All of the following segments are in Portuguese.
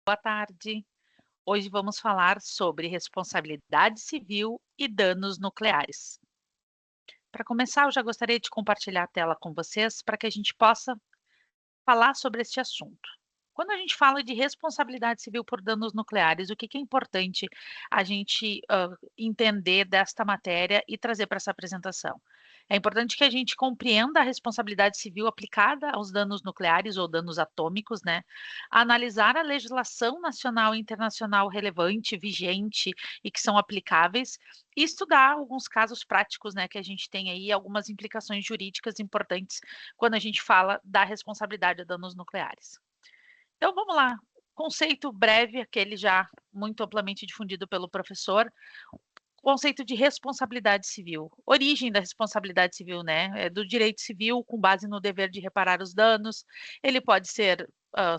Boa tarde. Hoje vamos falar sobre responsabilidade civil e danos nucleares. Para começar, eu já gostaria de compartilhar a tela com vocês para que a gente possa falar sobre este assunto. Quando a gente fala de responsabilidade civil por danos nucleares, o que que é importante a gente entender desta matéria e trazer para essa apresentação? É importante que a gente compreenda a responsabilidade civil aplicada aos danos nucleares ou danos atômicos, né? Analisar a legislação nacional e internacional relevante, vigente e que são aplicáveis, e estudar alguns casos práticos, né, que a gente tem aí, algumas implicações jurídicas importantes quando a gente fala da responsabilidade a danos nucleares. Então vamos lá, conceito breve, aquele já muito amplamente difundido pelo professor, conceito de responsabilidade civil. Origem da responsabilidade civil, né? É do direito civil com base no dever de reparar os danos. Ele pode ser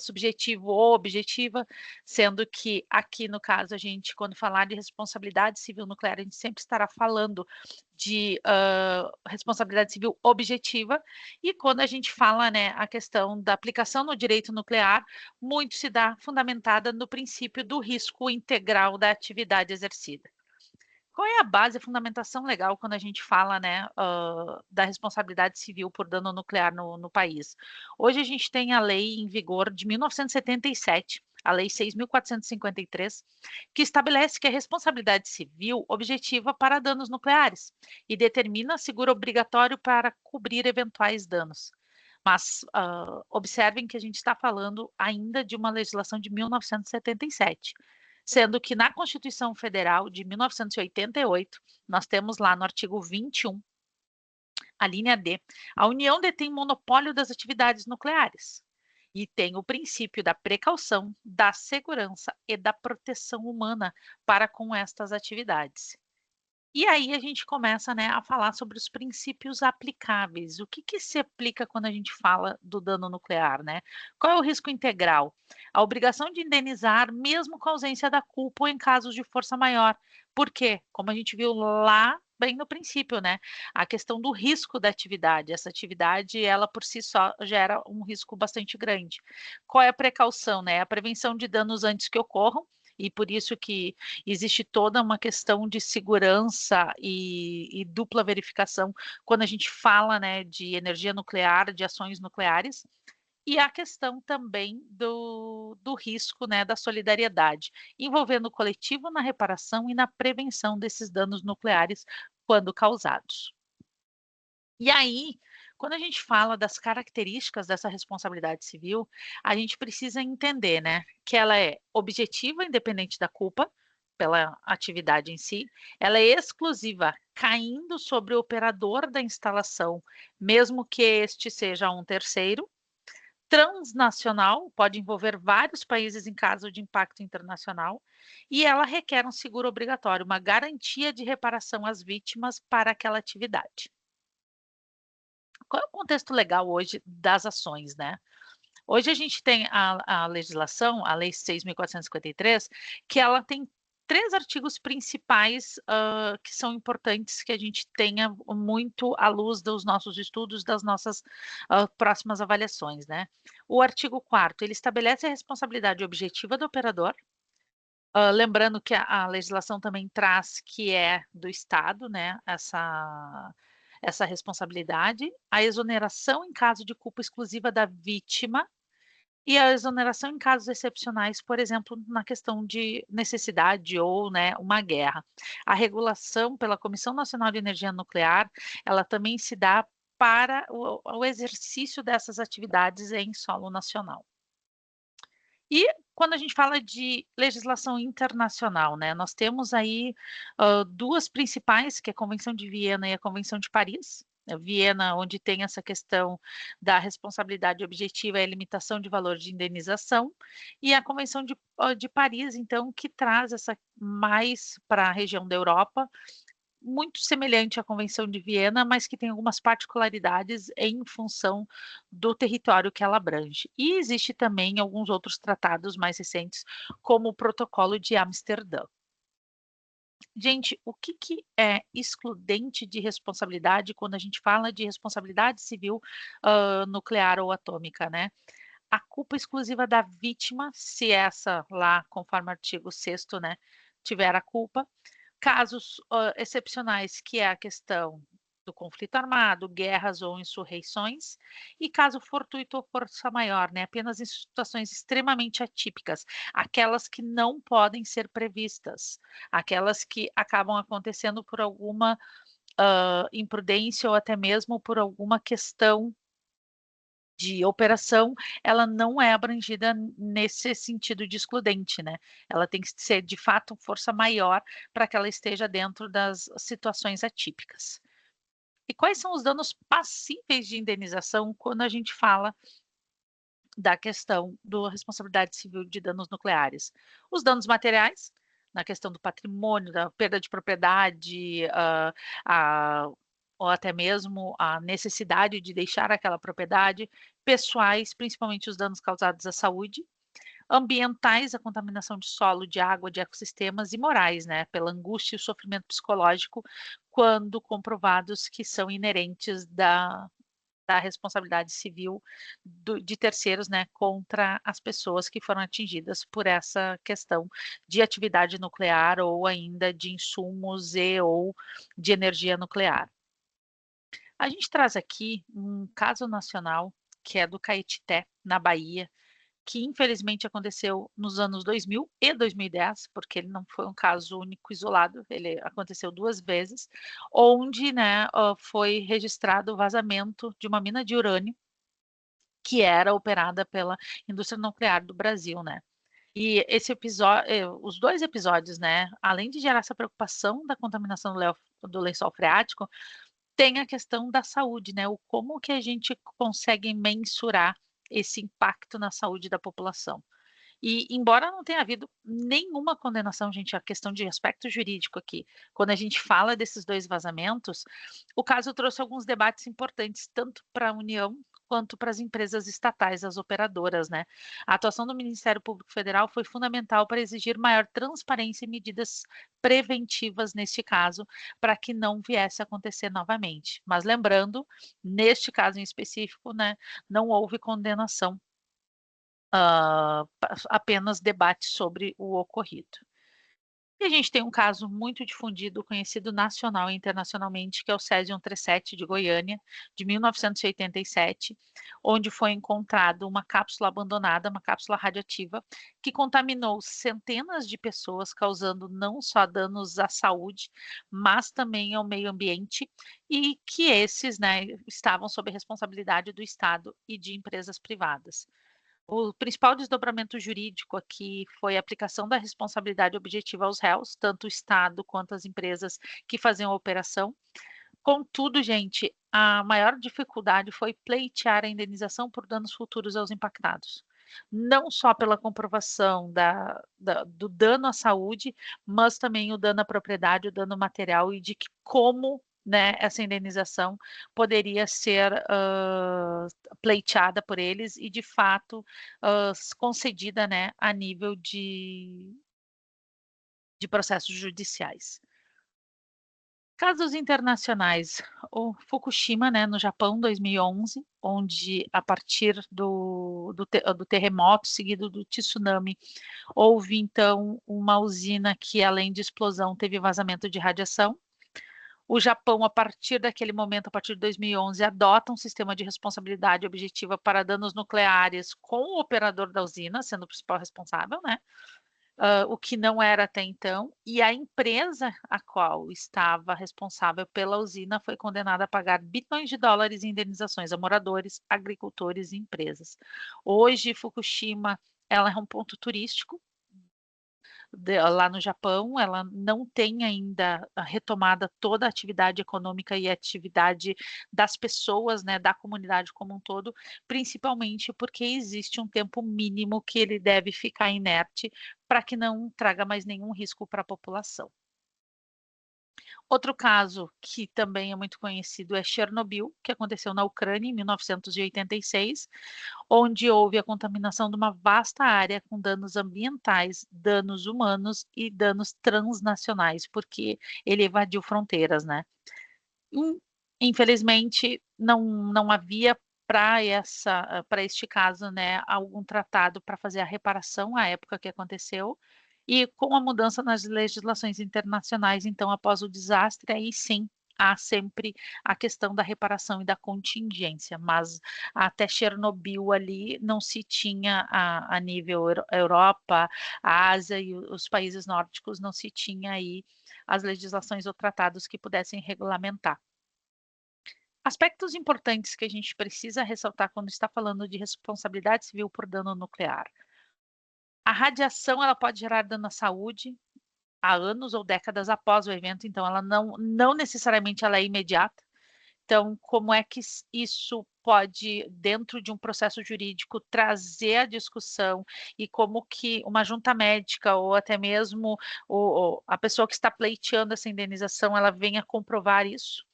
subjetivo ou objetiva, sendo que aqui no caso a gente, quando falar de responsabilidade civil nuclear, a gente sempre estará falando de responsabilidade civil objetiva, e quando a gente fala, né, a questão da aplicação no direito nuclear, muito se dá fundamentada no princípio do risco integral da atividade exercida. Qual é a base, a fundamentação legal quando a gente fala, né, da responsabilidade civil por dano nuclear no país? Hoje a gente tem a lei em vigor de 1977, a Lei 6.453, que estabelece que a responsabilidade civil objetiva para danos nucleares e determina seguro obrigatório para cobrir eventuais danos. Mas observem que a gente está falando ainda de uma legislação de 1977, sendo que na Constituição Federal de 1988, nós temos lá no artigo 21, a linha D, a União detém monopólio das atividades nucleares e tem o princípio da precaução, da segurança e da proteção humana para com estas atividades. E aí a gente começa, né, a falar sobre os princípios aplicáveis. O que que se aplica quando a gente fala do dano nuclear, né? Qual é o risco integral? A obrigação de indenizar, mesmo com a ausência da culpa ou em casos de força maior. Por quê? Como a gente viu lá bem no princípio, né? A questão do risco da atividade. Essa atividade, ela por si só gera um risco bastante grande. Qual é a precaução, né? A prevenção de danos antes que ocorram, e por isso que existe toda uma questão de segurança e dupla verificação quando a gente fala, né, de energia nuclear, de ações nucleares, e a questão também do risco, né, da solidariedade, envolvendo o coletivo na reparação e na prevenção desses danos nucleares quando causados. E aí, quando a gente fala das características dessa responsabilidade civil, a gente precisa entender, né, que ela é objetiva, independente da culpa, pela atividade em si, ela é exclusiva, caindo sobre o operador da instalação, mesmo que este seja um terceiro, transnacional, pode envolver vários países em caso de impacto internacional, e ela requer um seguro obrigatório, uma garantia de reparação às vítimas para aquela atividade. Qual é o contexto legal hoje das ações, né? Hoje a gente tem a legislação, a Lei 6.453, que ela tem 3 artigos principais, que são importantes que a gente tenha muito à luz dos nossos estudos, das nossas, próximas avaliações, né. O artigo 4º, ele estabelece a responsabilidade objetiva do operador, lembrando que a legislação também traz que é do Estado, né, essa responsabilidade, a exoneração em caso de culpa exclusiva da vítima e a exoneração em casos excepcionais, por exemplo, na questão de necessidade ou, né, uma guerra. A regulação pela Comissão Nacional de Energia Nuclear, ela também se dá para o exercício dessas atividades em solo nacional. E quando a gente fala de legislação internacional, né, nós temos aí, 2 principais, que é a Convenção de Viena e a Convenção de Paris. Viena, onde tem essa questão da responsabilidade objetiva e a limitação de valor de indenização, e a Convenção de Paris, então, que traz essa mais para a região da Europa, muito semelhante à Convenção de Viena, mas que tem algumas particularidades em função do território que ela abrange. E existe também alguns outros tratados mais recentes, como o Protocolo de Amsterdã. Gente, o que que é excludente de responsabilidade quando a gente fala de responsabilidade civil, nuclear ou atômica, né? a culpa exclusiva da vítima, se essa lá, conforme o artigo 6º, né, tiver a culpa. Casos, excepcionais, que é a questão do conflito armado, guerras ou insurreições, e caso fortuito ou força maior, né, apenas em situações extremamente atípicas, aquelas que não podem ser previstas, aquelas que acabam acontecendo por alguma, imprudência ou até mesmo por alguma questão de operação, ela não é abrangida nesse sentido de excludente, né. Ela tem que ser, de fato, força maior para que ela esteja dentro das situações atípicas. E quais são os danos passíveis de indenização quando a gente fala da questão da responsabilidade civil de danos nucleares? Os danos materiais, na questão do patrimônio, da perda de propriedade, a ou até mesmo a necessidade de deixar aquela propriedade, pessoais, principalmente os danos causados à saúde, ambientais, a contaminação de solo, de água, de ecossistemas, e morais, né, pela angústia e o sofrimento psicológico, quando comprovados que são inerentes da responsabilidade civil de terceiros, né, contra as pessoas que foram atingidas por essa questão de atividade nuclear ou ainda de insumos e ou de energia nuclear. A gente traz aqui um caso nacional, que é do Caetité, na Bahia, que infelizmente aconteceu nos anos 2000 e 2010, porque ele não foi um caso único, isolado, ele aconteceu 2 vezes, onde, né, foi registrado o vazamento de uma mina de urânio, que era operada pela indústria nuclear do Brasil, né. E esse episódio, os 2 episódios, né, além de gerar essa preocupação da contaminação do lençol freático, tem a questão da saúde, né, o como que a gente consegue mensurar esse impacto na saúde da população. E embora não tenha havido nenhuma condenação, gente, a questão de aspecto jurídico aqui, quando a gente fala desses 2 vazamentos, o caso trouxe alguns debates importantes, tanto para a União quanto para as empresas estatais, as operadoras, né. A atuação do Ministério Público Federal foi fundamental para exigir maior transparência e medidas preventivas neste caso, para que não viesse a acontecer novamente. Mas lembrando, neste caso em específico, né, não houve condenação, apenas debate sobre o ocorrido. E a gente tem um caso muito difundido, conhecido nacional e internacionalmente, que é o Césio 137 de Goiânia, de 1987, onde foi encontrado uma cápsula abandonada, uma cápsula radioativa, que contaminou centenas de pessoas, causando não só danos à saúde, mas também ao meio ambiente, e que esses, né, estavam sob a responsabilidade do Estado e de empresas privadas. O principal desdobramento jurídico aqui foi a aplicação da responsabilidade objetiva aos réus, tanto o Estado quanto as empresas que faziam a operação. Contudo, gente, a maior dificuldade foi pleitear a indenização por danos futuros aos impactados. Não só pela comprovação do dano à saúde, mas também o dano à propriedade, o dano material e de que como, né, essa indenização poderia ser, pleiteada por eles e de fato, concedida, né, a nível de processos judiciais. Casos internacionais, o Fukushima, né, no Japão, 2011, onde a partir do terremoto seguido do tsunami, houve então uma usina que, além de explosão, teve vazamento de radiação. O Japão, a partir daquele momento, a partir de 2011, adota um sistema de responsabilidade objetiva para danos nucleares com o operador da usina sendo o principal responsável, né. O que não era até então, e a empresa a qual estava responsável pela usina foi condenada a pagar bilhões de dólares em indenizações a moradores, agricultores e empresas. Hoje, Fukushima, ela é um ponto turístico lá no Japão, ela não tem ainda a retomada toda a atividade econômica e atividade das pessoas, né, da comunidade como um todo, principalmente porque existe um tempo mínimo que ele deve ficar inerte para que não traga mais nenhum risco para a população. Outro caso que também é muito conhecido é Chernobyl, que aconteceu na Ucrânia em 1986, onde houve a contaminação de uma vasta área com danos ambientais, danos humanos e danos transnacionais, porque ele evadiu fronteiras, né. In Infelizmente não havia para este caso, né, algum tratado para fazer a reparação à época que aconteceu, e com a mudança nas legislações internacionais, então, após o desastre, aí sim, há sempre a questão da reparação e da contingência, mas até Chernobyl ali não se tinha a nível Europa, a Ásia e os países nórdicos não se tinha aí as legislações ou tratados que pudessem regulamentar. Aspectos importantes que a gente precisa ressaltar quando está falando de responsabilidade civil por dano nuclear. A radiação, ela pode gerar dano à saúde há anos ou décadas após o evento, então ela não necessariamente ela é imediata. Então, como é que isso pode, dentro de um processo jurídico, trazer a discussão e como que uma junta médica ou até mesmo a pessoa que está pleiteando essa indenização, ela venha comprovar isso?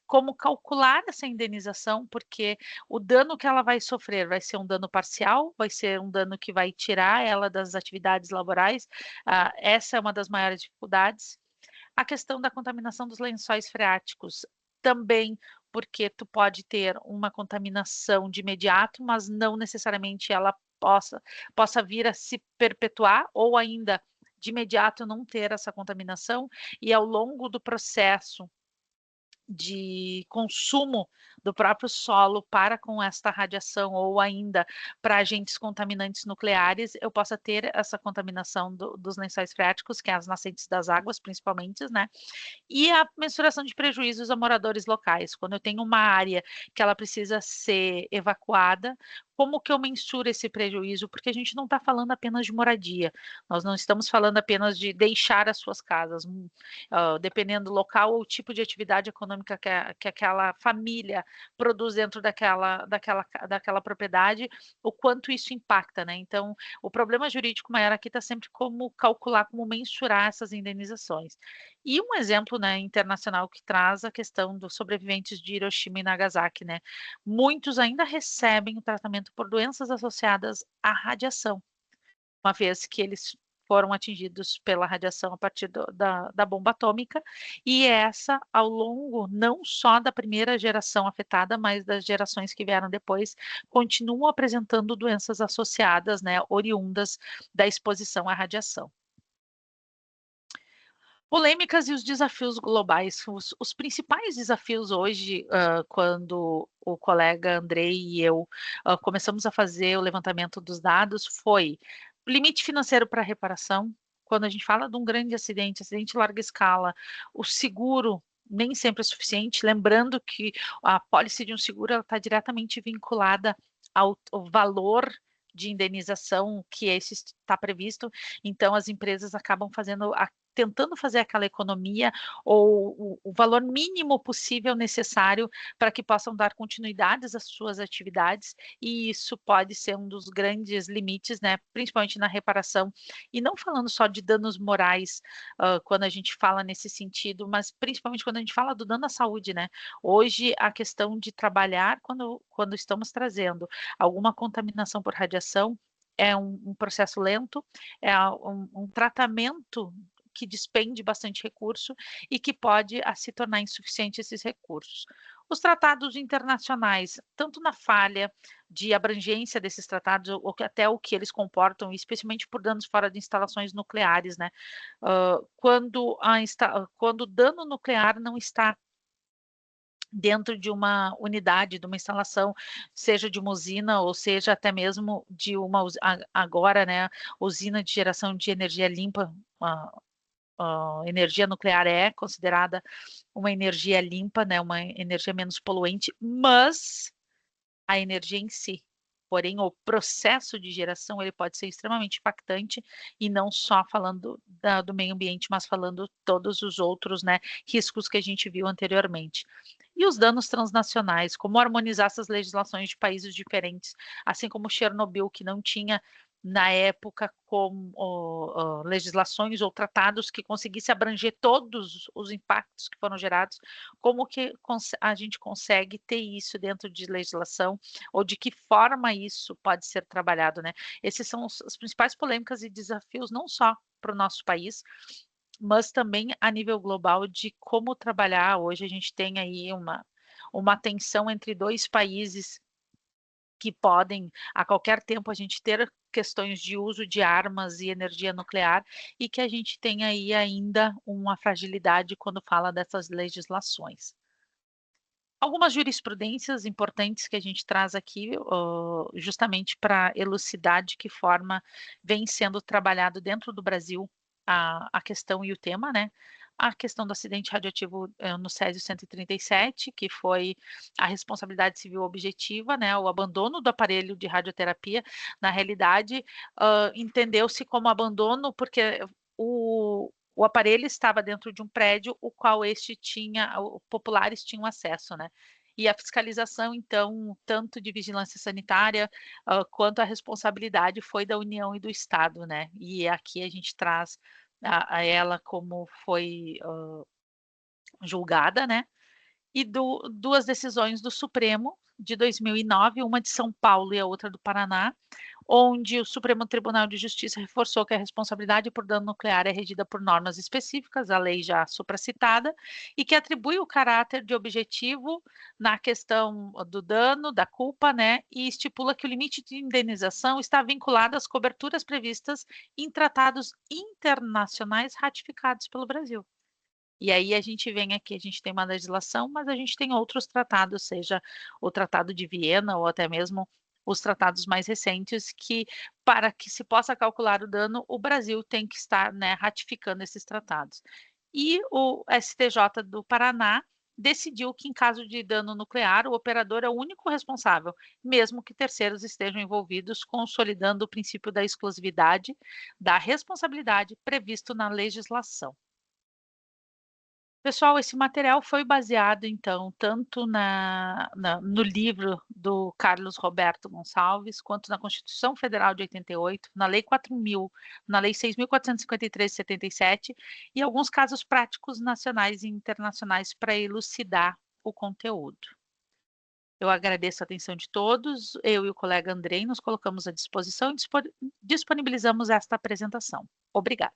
Como calcular essa indenização, porque o dano que ela vai sofrer vai ser um dano parcial, vai ser um dano que vai tirar ela das atividades laborais, essa é uma das maiores dificuldades. A questão da contaminação dos lençóis freáticos, também porque tu pode ter uma contaminação de imediato, mas não necessariamente ela possa vir a se perpetuar ou ainda de imediato não ter essa contaminação e ao longo do processo de consumo do próprio solo para com esta radiação ou ainda para agentes contaminantes nucleares, eu possa ter essa contaminação dos lençóis freáticos, que é as nascentes das águas, principalmente, né? E a mensuração de prejuízos a moradores locais. Quando eu tenho uma área que ela precisa ser evacuada, como que eu mensuro esse prejuízo? Porque a gente não está falando apenas de moradia, nós não estamos falando apenas de deixar as suas casas, dependendo do local ou tipo de atividade econômica que aquela família produz dentro daquela propriedade, o quanto isso impacta, né? Então, o problema jurídico maior aqui está sempre como calcular, como mensurar essas indenizações. E um exemplo, né, internacional que traz a questão dos sobreviventes de Hiroshima e Nagasaki, né? Muitos ainda recebem o tratamento por doenças associadas à radiação, uma vez que eles foram atingidos pela radiação a partir da bomba atômica, e essa, ao longo não só da primeira geração afetada, mas das gerações que vieram depois, continuam apresentando doenças associadas, né, oriundas da exposição à radiação. Polêmicas e os desafios globais. Os principais desafios hoje, quando o colega Andrei e eu começamos a fazer o levantamento dos dados, foi limite financeiro para reparação. Quando a gente fala de um grande acidente, acidente de larga escala, o seguro nem sempre é suficiente. Lembrando que a pólice de um seguro está diretamente vinculada ao valor de indenização que esse está previsto. Então, as empresas acabam tentando fazer aquela economia ou o valor mínimo possível necessário para que possam dar continuidade às suas atividades, e isso pode ser um dos grandes limites, né, principalmente na reparação, e não falando só de danos morais, quando a gente fala nesse sentido, mas principalmente quando a gente fala do dano à saúde, né? Hoje, a questão de trabalhar quando estamos trazendo alguma contaminação por radiação é um processo lento, é um tratamento que despende bastante recurso e que pode se tornar insuficiente esses recursos. Os tratados internacionais, tanto na falha de abrangência desses tratados, ou até o que eles comportam, especialmente por danos fora de instalações nucleares, né? Quando o dano nuclear não está dentro de uma unidade, de uma instalação, seja de uma usina ou seja até mesmo de agora, né, usina de geração de energia limpa, a energia nuclear é considerada uma energia limpa, né, uma energia menos poluente, mas a energia em si. Porém, o processo de geração ele pode ser extremamente impactante e não só falando do meio ambiente, mas falando todos os outros, né, riscos que a gente viu anteriormente. E os danos transnacionais, como harmonizar essas legislações de países diferentes, assim como Chernobyl, que não tinha na época legislações ou tratados que conseguisse abranger todos os impactos que foram gerados, como que a gente consegue ter isso dentro de legislação ou de que forma isso pode ser trabalhado, né? Esses são as principais polêmicas e desafios, não só para o nosso país, mas também a nível global de como trabalhar. Hoje a gente tem aí uma tensão entre dois países que podem, a qualquer tempo, a gente ter questões de uso de armas e energia nuclear, e que a gente tem aí ainda uma fragilidade quando fala dessas legislações. Algumas jurisprudências importantes que a gente traz aqui, justamente para elucidar de que forma vem sendo trabalhado dentro do Brasil a questão e o tema, né. A questão do acidente radioativo, no Césio 137, que foi a responsabilidade civil objetiva, né, o abandono do aparelho de radioterapia. Na realidade, entendeu-se como abandono, porque o aparelho estava dentro de um prédio, o qual este tinha o populares tinham acesso, né. E a fiscalização, então, tanto de vigilância sanitária, quanto a responsabilidade foi da União e do Estado, né. E aqui a gente traz a ela como foi, julgada, né, e 2 decisões do Supremo de 2009, uma de São Paulo e a outra do Paraná, onde o Supremo Tribunal de Justiça reforçou que a responsabilidade por dano nuclear é regida por normas específicas, a lei já supracitada, e que atribui o caráter de objetivo na questão do dano, da culpa, né, e estipula que o limite de indenização está vinculado às coberturas previstas em tratados internacionais ratificados pelo Brasil. E aí a gente vem aqui, a gente tem uma legislação, mas a gente tem outros tratados, seja o Tratado de Viena ou até mesmo os tratados mais recentes que, para que se possa calcular o dano, o Brasil tem que estar, né, ratificando esses tratados. E o STJ do Paraná decidiu que, em caso de dano nuclear, o operador é o único responsável, mesmo que terceiros estejam envolvidos, consolidando o princípio da exclusividade da responsabilidade previsto na legislação. Pessoal, esse material foi baseado, então, tanto no livro do Carlos Roberto Gonçalves, quanto na Constituição Federal de 88, na Lei 4.000, na Lei 6.453 de 77, e alguns casos práticos nacionais e internacionais para elucidar o conteúdo. Eu agradeço a atenção de todos. Eu e o colega Andrei nos colocamos à disposição e disponibilizamos esta apresentação. Obrigado.